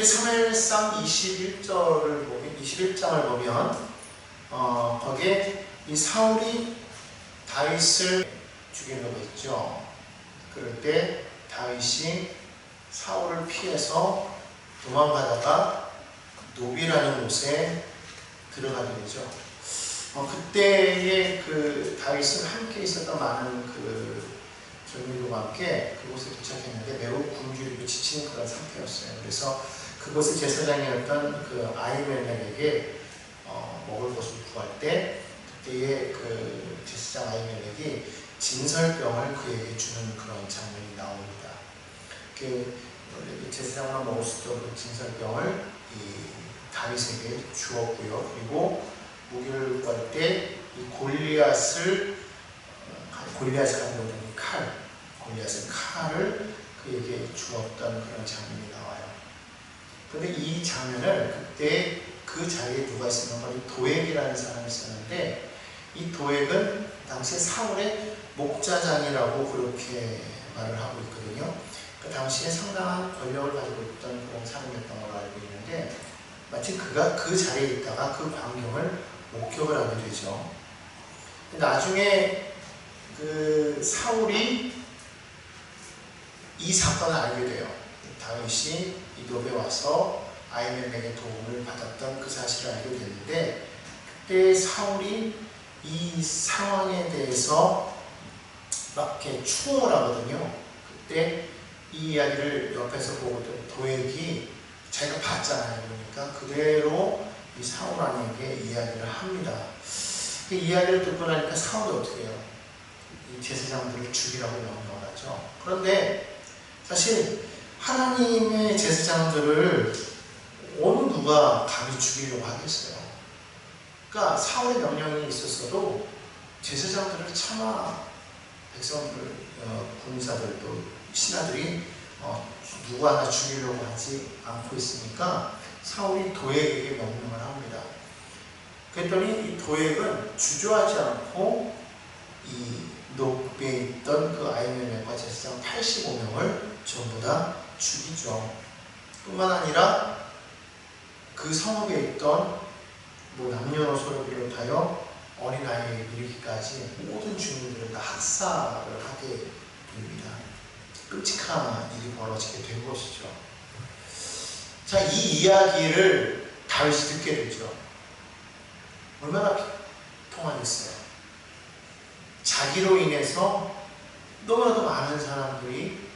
우리 사무엘상 21장을 보면 거기에 이 사울이 다윗을 죽이려고 했죠. 그럴 때 다윗이 사울을 피해서 도망가다가 노비라는 곳에 들어가게 되죠. 그때의 그 다윗은 함께 있었던 많은 그 젊은이들과 함께 그곳에 도착했는데 매우 굶주리고 지친 그런 상태였어요. 그래서 그곳의 제사장이었던 그 아히멜렉에게 먹을 것을 구할 때 그때의 그 제사장 아히멜렉이 진설병을 그에게 주는 그런 장면이 나옵니다. 그 제사장만 먹을 수 있도록 그 진설병을 다윗에게 주었고요. 그리고 무기를 구할 때 이 골리앗을 가지고 있는 골리앗의 칼을 그에게 주었던 그런 장면이 나와요. 그런데 이 장면을 그때 그 자리에 누가 있었냐면 도액이라는 사람이 있었는데 이 도액은 당시 사울의 목자장이라고 그렇게 말을 하고 있거든요. 그 당시에 상당한 권력을 가지고 있던 그런 사람이었던 걸로 알고 있는데 마치 그가 그 자리에 있다가 그 광경을 목격을 하게 되죠. 나중에 그 사울이 이 사건을 알게 돼요. 다윗이 이 노베에 와서 아히멜렉의 도움을 받았던 그 사실을 알게 됐는데 그때 사울이 이 상황에 대해서 막 이렇게 추궁을 하거든요. 그때 이 이야기를 옆에서 보고 있던 도액이 자기가 봤잖아요. 그러니까 그대로 이 사울왕에게 이야기를 합니다. 그 이야기를 듣고 나니까 사울이 어떻게 해요? 이 제사장들을 죽이라고 명령을 하죠. 그런데 사실 하나님의 제사장들을 어느 누가 감히 죽이려고 하겠어요. 그러니까 사울의 명령이 있었어도 제사장들을 차마 백성들, 군사들도 신하들이 누구 하나 죽이려고 하지 않고 있으니까 사울이 도액에게 명령을 합니다. 그랬더니 이 도액은 주저하지 않고 이 노베에 있던 그 아히멜렉과 제사장 85명을 전부 다 죽이죠. 뿐만 아니라 그 성읍에 있던 남녀노소를 비롯하여 어린아이에 이르기까지 모든 주민들을 다 학살을 하게 됩니다. 끔찍한 일이 벌어지게 된 것이죠. 자, 이 이야기를 다윗이 듣게 되죠. 얼마나 통하겠어요. 자기로 인해서 너무나도 많은 사람들이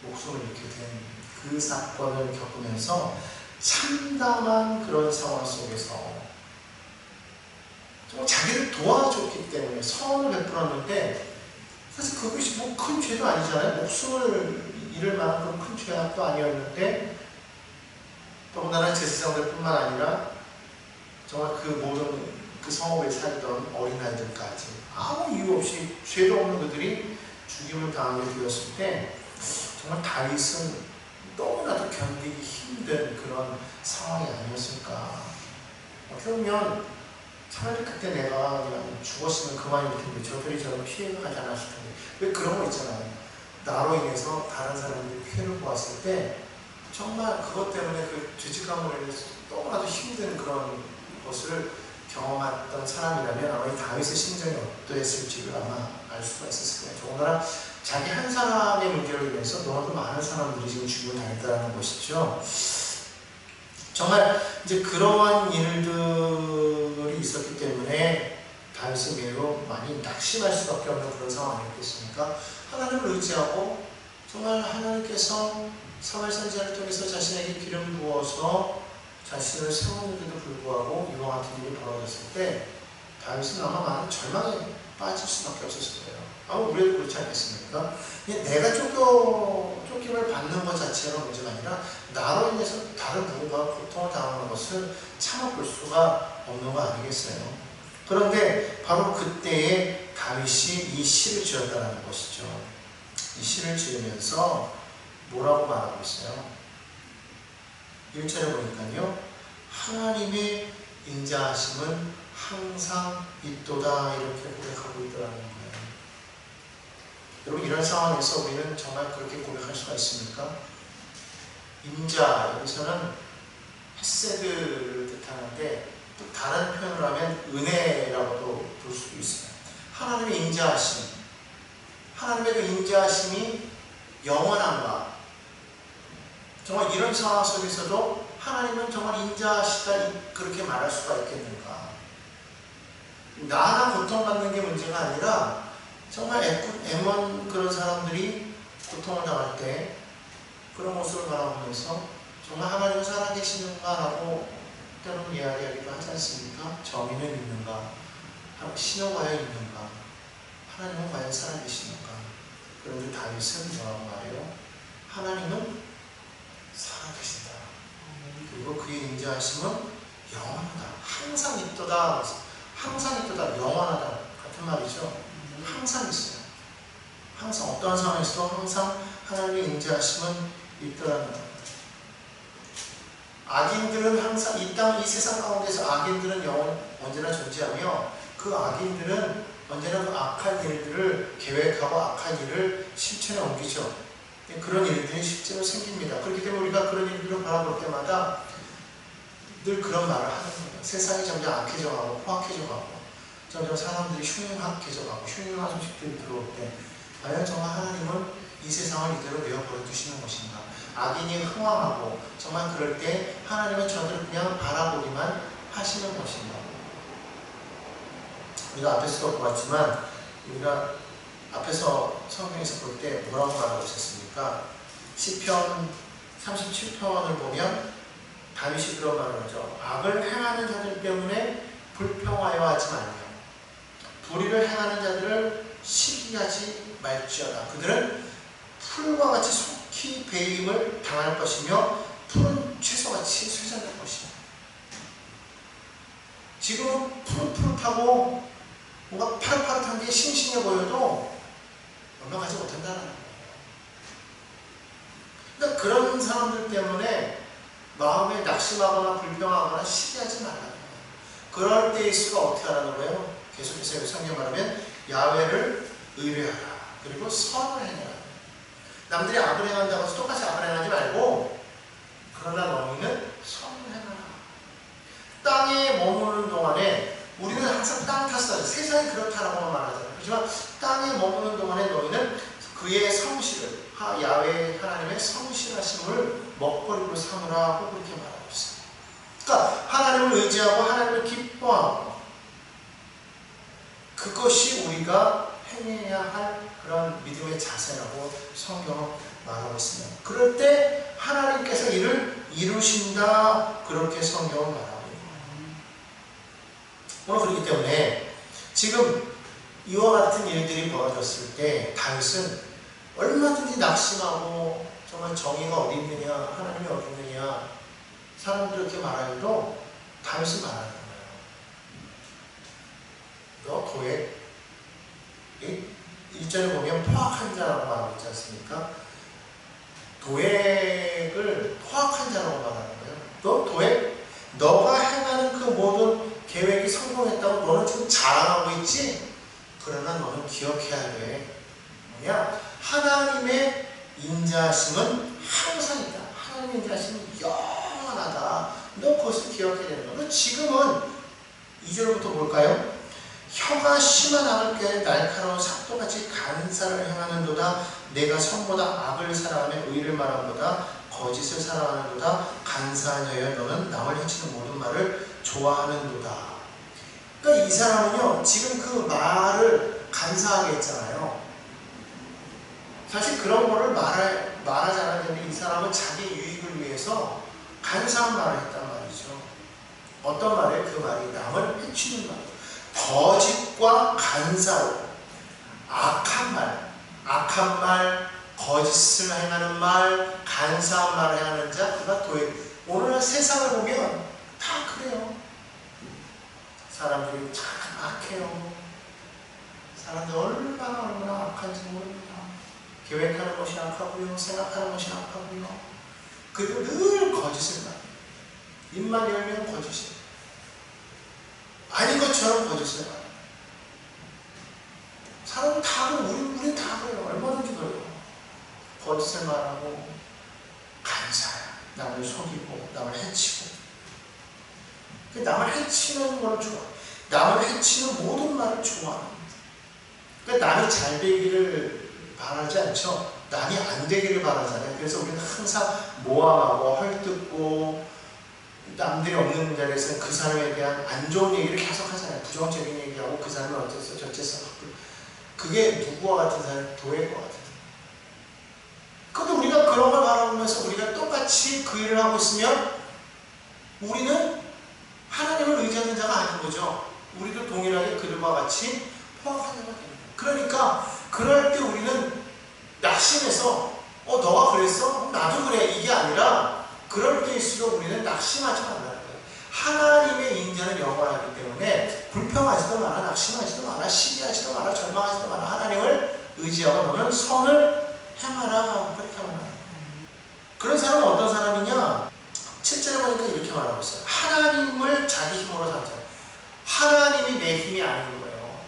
목숨을 잃게 된 그 사건을 겪으면서 참담한 그런 상황 속에서 정말 자기를 도와줬기 때문에 선을 베풀었는데 사실 그것이 뭐 큰 죄도 아니잖아요. 목숨을 잃을 만한 큰 죄악도 아니었는데 더군다나 제사장들 뿐만 아니라 정말 그 모든 그 성읍에 살던 어린아이들까지 아무 이유 없이 죄도 없는 그들이 죽임을 당하게 되었을 때 정말 다윗은 너무나도 견디기 힘든 그런 상황이 아니었을까. 어떻게 보면 차라리 그때 내가 그냥 죽었으면 그만일 텐데 저들이 저를 피해가 가지 않았을 텐데 왜 그런 거 있잖아요. 나로 인해서 다른 사람들이 피해를 보았을 때 정말 그것 때문에 그 죄책감으로 인해서 너무나도 힘든 그런 것을 경험했던 사람이라면 아마 이 다윗의 심정이 어떠했을지를 아마 알 수가 있었을 거예요. 더군다나 자기 한 사람의 문제로 인해서 너무나도 많은 사람들이 지금 죽임을 당했다는 것이죠. 정말 이제 그러한 일들이 있었기 때문에 다윗이 매우 많이 낙심할 수밖에 없는 그런 상황 아니었겠습니까? 하나님을 의지하고 정말 하나님께서 사무엘 선지자를 통해서 자신에게 기름 부어서 자신을 세우는데도 불구하고 이와 같은 일이 벌어졌을 때 다윗은 아마 많은 절망에 빠질 수밖에 없었을 거예요. 아마 우리도 그렇지 않겠습니까? 내가 쫓김을 받는 것 자체가 문제가 아니라 나로 인해서 다른 누군가가 고통을 당하는 것을 참아볼 수가 없는 거 아니겠어요? 그런데 바로 그때에 다윗이 이 시를 지었다는 것이죠. 이 시를 지으면서 뭐라고 말하고 있어요? 1절에 보니까요. 하나님의 인자하심은 항상 있도다 이렇게 고백하고 있더라는 거예요. 여러분 이런 상황에서 우리는 정말 그렇게 고백할 수가 있습니까? 임자, 여기서는 헤세드를 뜻하는데 또 다른 표현을 하면 은혜라고도 볼 수도 있어요. 하나님의 임자하심, 하나님의 그 임자하심이 영원한가? 정말 이런 상황 속에서도 하나님은 정말 임자하시다 그렇게 말할 수가 있겠는가? 나나 고통받는 게 문제가 아니라 정말 애먼 그런 사람들이 고통을 당할 때 그런 모습을 바라보면서 정말 하나님은 살아계시는가라고 때로는 이야기하기도 하지 않습니까? 정의는 있는가? 신은 과연 있는가? 하나님은 과연 살아계시는가? 그런데 다윗은 뭐라고 말해요? 하나님은 살아계신다. 그리고 그의 인자하심은 영원하다. 항상 있도다. 항상 있도다. 영원하다. 같은 말이죠. 항상 있어요. 항상 어떠한 상황에서도 항상 하나님의 인자하심은 있더라는 것. 악인들은 항상 이 세상 가운데서 악인들은 언제나 존재하며 그 악인들은 언제나 그 악한 일들을 계획하고 악한 일을 실천에 옮기죠. 그런 일들이 실제로 생깁니다. 그렇기 때문에 우리가 그런 일들을 바라볼 때마다 늘 그런 말을 하는 거예요. 세상이 점점 악해져가고 포악해져가고 점점 사람들이 흉악해져가고 흉흉한 소식들이 들어올 때 과연 정말 하나님은 이 세상을 이대로 내어버려 두시는 것인가? 악인이 흥황하고 정말 그럴 때 하나님은 저들을 그냥 바라보기만 하시는 것인가? 우리가 앞에서도 보았지만 우리가 앞에서 성경에서 볼 때 뭐라고 말하고 있었습니까? 시편 37편을 보면 다윗이 그런 말을 하죠. 악을 행하는 자들 때문에 불평하여 하지 말며 불의를 행하는 자들을 시기하지 말지어다. 그들은 풀과 같이 속히 배임을 당할 것이며 푸른 채소같이 쇠잔할 것이다. 지금은 푸릇푸릇하고 뭔가 파릇파릇한 게 싱싱해 보여도 얼마 가지 못한다는 거예요. 그러니까 그런 사람들 때문에 마음에 낙심하거나 불평하거나 시기하지 말라는 거예요. 그럴 때일수가 어떻게 하라는 거예요? 계속해서 성경 말하면 야훼를 의뢰하라. 그리고 선을 행하라. 남들이 악을 행한다고 해서 똑같이 악을 행하지 말고 그러나 너희는 선을 행하라. 땅에 머무는 동안에 우리는 항상 땅 탓을 세상이 그렇다라고만 말하잖아요. 그렇지만 땅에 머무는 동안에 너희는 그의 성실을 야훼 하나님의 성실하심을 먹거리로 삼으라고 그렇게 말하고 있어요. 그러니까 하나님을 의지하고 하나님을 기뻐하고 그것이 우리가 행해야 할 그런 믿음의 자세라고 성경은 말하고 있습니다. 그럴 때 하나님께서 이를 이루신다 그렇게 성경은 말하고 있는 거예요. 오늘 그렇기 때문에 지금 이와 같은 일들이 벌어졌을 때 다윗은 얼마든지 낙심하고 정말 정의가 어디 있느냐 하나님이 어디 있느냐 사람들이 이렇게 말하여도 다윗은 말하는 거예요. 너 도액 1절에 보면 포악한 자라고 말하고 있지 않습니까? 도액을 포악한 자라고 말하는 거예요. 너 도액? 너가 행하는 그 모든 계획이 성공했다고 너는 지금 자랑하고 있지? 그러나 너는 기억해야 돼. 뭐냐? 하나님의 인자하심은 항상 있다. 하나님의 인자하심은 영원하다. 너 그것을 기억해야 되는 거야. 너 지금은 2절부터 볼까요? 혀가 심한 악을 꾀해 날카로운 삭도같이 간사를 행하는도다. 내가 선보다 악을 사랑하며 의를 말함보다 거짓을 사랑하는도다. 간사한 여여 너는 남을 해치는 모든 말을 좋아하는도다. 그러니까 이 사람은요 지금 그 말을 간사하게 했잖아요. 사실 그런 거를 말하지 않았는데 이 사람은 자기 유익을 위해서 간사한 말을 했단 말이죠. 어떤 말이에요? 그 말이 남을 해치는 말. 거짓과 간사로 악한 말, 거짓을 행하는 말, 간사한 말을 행하는 자, 그가 도액. 오늘 세상을 보면 다 그래요. 사람들이 참 악해요. 사람들이 얼마나 악한지 모릅니다. 계획하는 것이 악하고요, 생각하는 것이 악하고요. 그리고 늘 거짓을 말해요. 입만 열면 거짓이에요. 아닌 것처럼 거짓을 말해요. 사람은 다 그래요. 우린 다 그래요. 얼마든지 그래요. 거짓을 말하고 간사해요. 남을 속이고 남을 해치고. 남을 해치는 걸 좋아. 남을 해치는 모든 말을 좋아합니다. 남이 잘 되기를 바라지 않죠. 남이 안 되기를 바라잖아요. 그래서 우리는 항상 모함하고 헐뜯고 남들이 없는 자리에서는 그 사람에 대한 안 좋은 얘기를 계속 하잖아요. 부정적인 얘기하고 그 사람은 어째서 저째서. 그게 누구와 같은 사람? 도회과 같은 사람. 근데 우리가 그런 걸 바라보면서 우리가 똑같이 그 일을 하고 있으면 우리는 하나님을 의지하는 자가 아닌 거죠. 우리도 동일하게 그들과 같이 포악한 자가 됩니다. 그러니까 그럴 때 우리는 낙심해서 너가 그랬어? 나도 그래. 이게 아니라 그럴 때일수록 우리는 낙심하지 말라는 거예요. 하나님의 인자는 영원하기 때문에 불평하지도 마라, 낙심하지도 마라, 시기하지도 마라, 절망하지도 마라. 하나님을 의지하고 너는 선을 행하라. 그렇게 말합니다. 그런 사람은 어떤 사람이냐? 7절에 보니까 이렇게 말하고 있어요. 하나님을 자기 힘으로 삼잖아요. 하나님이 내 힘이 아닌 거예요.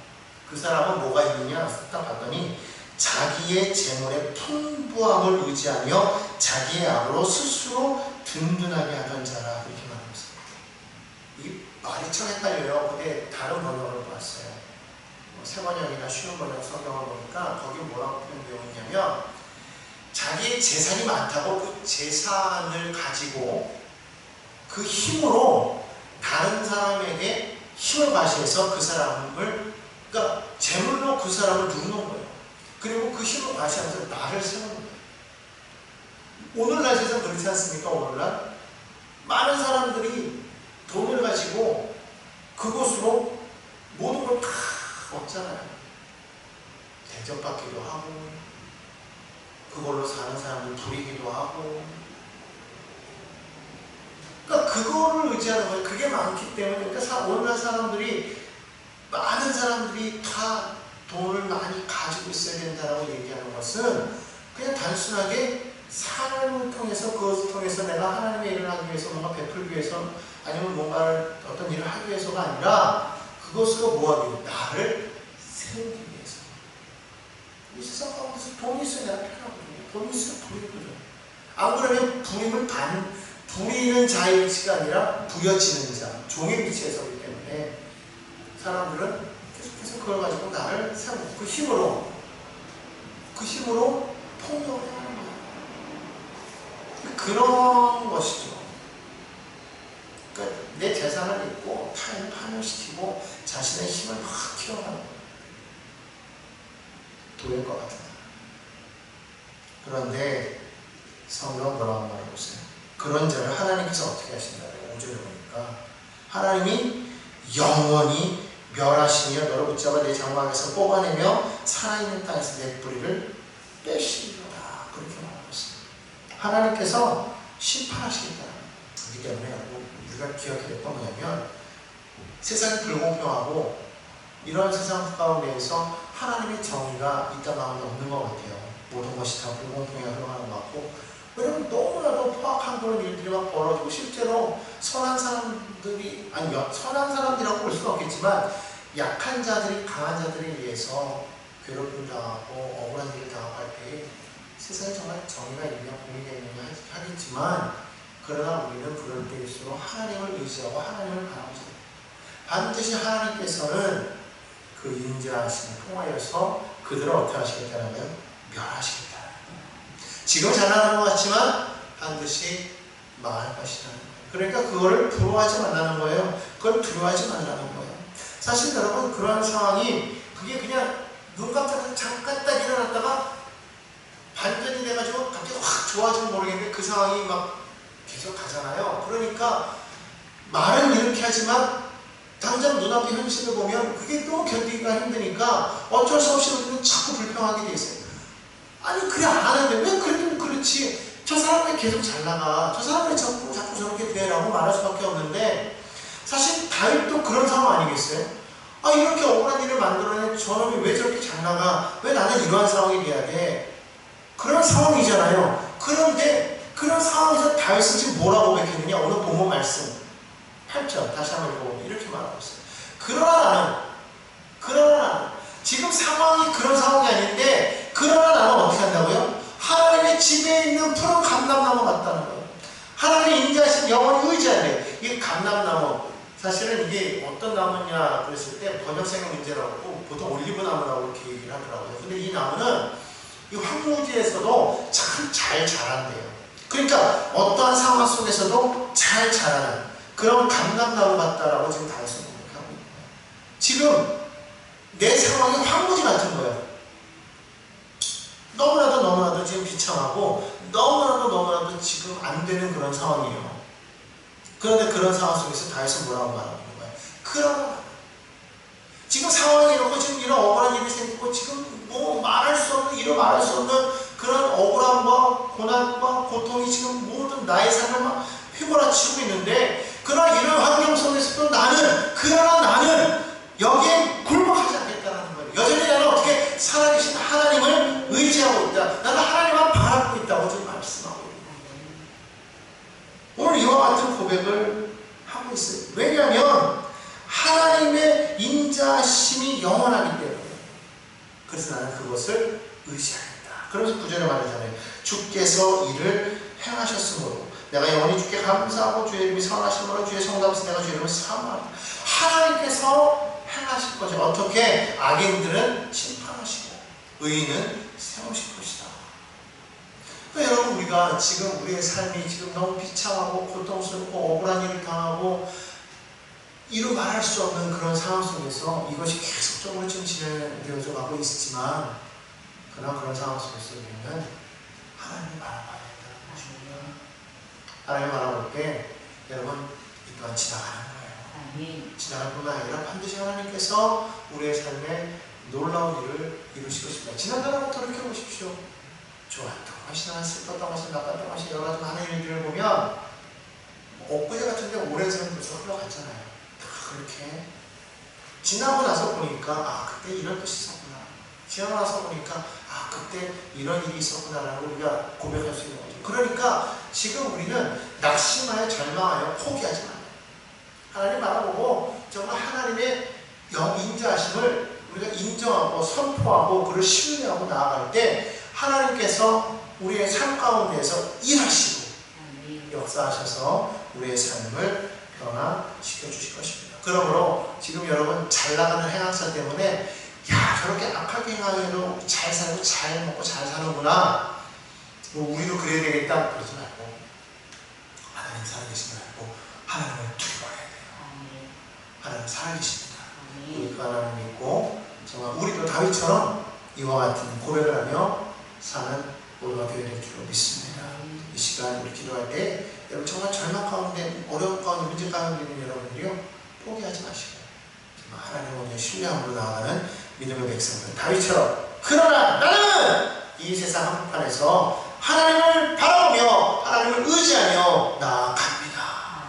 그 사람은 뭐가 있느냐? 딱 봤더니 자기의 재물의 풍부함을 의지하며 자기의 악으로 스스로 든든하게 하던 자라. 그렇게 말하고 있어요. 이 말이 참 헷갈려요. 근데 다른 번역을 봤어요. 새번역이나 쉬운 번역 성경을 보니까 거기 뭐라고 표현되어 있냐면 자기의 재산이 많다고 그 재산을 가지고 그 힘으로 다른 사람에게 힘을 과시해서 그 사람을, 그러니까 재물로 그 사람을 누르는 거예요. 그리고 그 힘을 과시하면서 나를 세우는 거예요. 오늘날 세상 그렇지 않습니까? 오늘날 많은 사람들이 돈을 가지고 그것으로 모든 걸 다 얻잖아요. 대접받기도 하고 그걸로 사는 사람들 부리기도 하고. 그러니까 그거를 의지하는 거예요. 그게 많기 때문에. 그러니까 오늘날 사람들이, 많은 사람들이 다 돈을 많이 가지고 있어야 된다고 얘기하는 것은 그냥 단순하게 삶을 통해서, 그것을 통해서 내가 하나님의 일을 하기 위해서, 뭔가 베풀기 위해서, 아니면 뭔가를 어떤 일을 하기 위해서가 아니라 그것으로 뭐하기 위해서? 나를 세우기 위해서. 이 세상 가운데서 돈이 있어야 내가 편하거든요. 돈이 있어야 부리거든요. 안 그러면 부리는 자의 위치가 아니라 부여지는 자, 종의 위치에 서기 때문에 사람들은 계속해서 그걸 가지고 나를 세우고 그 힘으로 폭력을 하는 거예요. 그런 것이죠. 그러니까 내 재산을 잃고 타인을 파멸시키고 자신의 힘을 확 키워가는 거예요. 도일 것 같은. 그런데 성경은 뭐라고 말하고 있어요? 그런 자를 하나님께서 어떻게 하신다고 5절에 보니까 하나님이 영원히 멸하시며 너를 붙잡아 내 장막에서 뽑아내며 살아있는 땅에서 내 뿌리를 빼시리로다. 그렇게 말하고 있습니다. 하나님께서 심판하시겠다는 거기 때문에 우리가 기억해야 될 건 뭐냐면 세상이 불공평하고 이런 세상 가운데에서 하나님의 정의가 이 땅 가운데 없는 것 같아요. 모든 것이 다 불공평하게 흘러가는 것 같고, 왜냐면 너무나도 포악한 그런 일들이 막 벌어지고 실제로 선한 사람들이, 선한 사람들이라고 볼 수는 없겠지만 약한 자들이 강한 자들에 의해서 괴롭힘 당하고 억울한 일을 당할 때 세상에 정말 정의가 있느냐 공의가 있느냐 하겠지만, 그러나 우리는 그럴 때일수록 하나님을 의지하고 하나님을 바라보자. 반드시 하나님께서는 그 인자하심을 통하여서 그들을 어떻게 하시겠다는 거예요? 멸하시겠다. 지금 잘 나가는 것 같지만 반드시 망할 것이라는 거예요. 그러니까 그거를 부러워하지 말라는 거예요. 그걸 두려워하지 말라는 거예요. 사실 여러분, 그러한 상황이 그게 그냥 눈 깜짝해서 잠깐 딱 일어났다가 반전이 돼가지고 갑자기 확 좋아지면 모르겠는데 그 상황이 막 계속 가잖아요. 그러니까 말은 이렇게 하지만 당장 눈앞의 현실을 보면 그게 너무 견디기가 힘드니까 어쩔 수 없이 우리는 자꾸 불평하게 돼 있어요. 아니 그래 안 하는데 왜 그래도 그렇지, 저 사람이 계속 잘 나가, 저 사람이 자꾸 저렇게 돼라고 말할 수밖에 없는데, 사실 다윗도 그런 상황 아니겠어요? 이렇게 억울한 일을 만들어낸 저놈이 왜 저렇게 잘 나가, 왜 나는 이러한 상황이 돼야 돼, 그런 상황이잖아요. 그런데 그런 상황에서 다윗은 지금 뭐라고 고백했느냐? 오늘 본문 말씀 8절 다시 한번 읽어보면 이렇게 말하고 있어요. 그러나 나는 지금 상황이 그런 상황이 아닌데, 그러나 나는 어떻게 한다고요? 하나님의 집에 있는 푸른 감람나무 같다는 거예요. 이 감람나무, 사실은 이게 어떤 나무냐 그랬을 때 번역성의 문제라고 보통 올리브 나무라고 이렇게 얘기를 하더라고요. 근데 이 나무는 이 황무지에서도 참 잘 자란대요. 그러니까 어떠한 상황 속에서도 잘 자라는 그런 감람나무 같다라고 지금 다윗은 고백하고 있는 거예요. 지금 내 상황이 황무지 같은 거예요. 너무나도 지금 비참하고 너무나도 지금 안 되는 그런 상황이에요. 그런데 그런 상황 속에서 다윗은 뭐라고 말하고 있는 거예요? 그러나 지금 상황이 이렇고 지금 이런 억울한 일이 생기고 지금 뭐 말할 수 없는 이루 말할 수 없는 그런 억울함과 고난과 고통이 지금 모든 나의 삶을 막 휘몰아치고 있는데 그러나 이런 환경 속에서도 그러나 나는 여기에 굴복하지 않겠다는 거예요. 여전히 나는 어떻게 살아계신 하나님을 의지하고 있다. 나는 하나님만 바라고 있다고 지금 말씀하고 있는 거예요. 오늘 이와 같은 고백을 하고 있어요. 왜냐하면 하나님의 인자심이 영원하기 때문에. 그래서 나는 그것을 의지하겠다. 그러면서 9절에 말하잖아요. 주께서 이를 행하셨으므로 내가 영원히 주께 감사하고 주의 이름이 선하심으로 주의 성담에서 내가 주의 이름을 사모한다. 하나님께서 행하실 것이 어떻게 악인들은 심판하시고 의인은 세우실 것이다. 그러니까 여러분 우리가 지금 우리의 삶이 지금 너무 비참하고 고통스럽고 억울한 일을 당하고 이루 말할 수 없는 그런 상황 속에서 이것이 계속적으로 지금 진행되어져 가고 있지만 그러나 그런 상황 속에서 우리는 하나님을 바라봐야 된다는 것입니다. 하나님을 바라볼 때 여러분 이 또한 지나가는 거예요. 지나갈 뿐만 아니라 반드시 하나님께서 우리의 삶에 놀라운 일을 이루실 것입니다. 지난날부터 돌이켜보십시오. 좋았던 것이 나았 슬펐던 것이 나빴던 것이 여러 가지 많은 일들을 보면 엊그제 같은데 오랜 세월 벌써 흘러갔잖아요. 다 그렇게 지나고 나서 보니까 그때 이런 것이 있었구나. 지나고 나서 보니까 그때 이런 일이 있었구나라고 우리가 고백할 수 있는 거죠. 그러니까 지금 우리는 낙심하여 절망하여 포기하지 말아요. 하나님 바라보고 정말 하나님의 인자하심을 우리가 인정하고 선포하고 그를 신뢰하고 나아갈 때 하나님께서 우리의 삶 가운데에서 일하시고 역사하셔서 우리의 삶을 변화시켜 주실 것입니다. 그러므로 지금 여러분 잘 나가는 행악사 때문에 저렇게 악하게 행하게도 잘 살고 잘 먹고 잘 사는구나. 우리도 그래야 되겠다. 그러지 말고 하나님 살아계신 걸 알고 하나님을 두려워해야 돼요. 하나님 살아계십니다. 우리 그 하나님 믿고 정말 우리도 다윗처럼 이와 같은 고백을 하며 사는 모두가 되어야 될 줄로 믿습니다. 이 시간 우리 기도할 때 여러분 정말 절망 가운데 어려운 가운데 문제 가운데 있는 여러분들이요 포기하지 마시고 하나님 먼저 신뢰함으로 나아가는 믿음의 백성들 다윗처럼 그러나 나는 이 세상 한복판에서 하나님을 바라보며 하나님을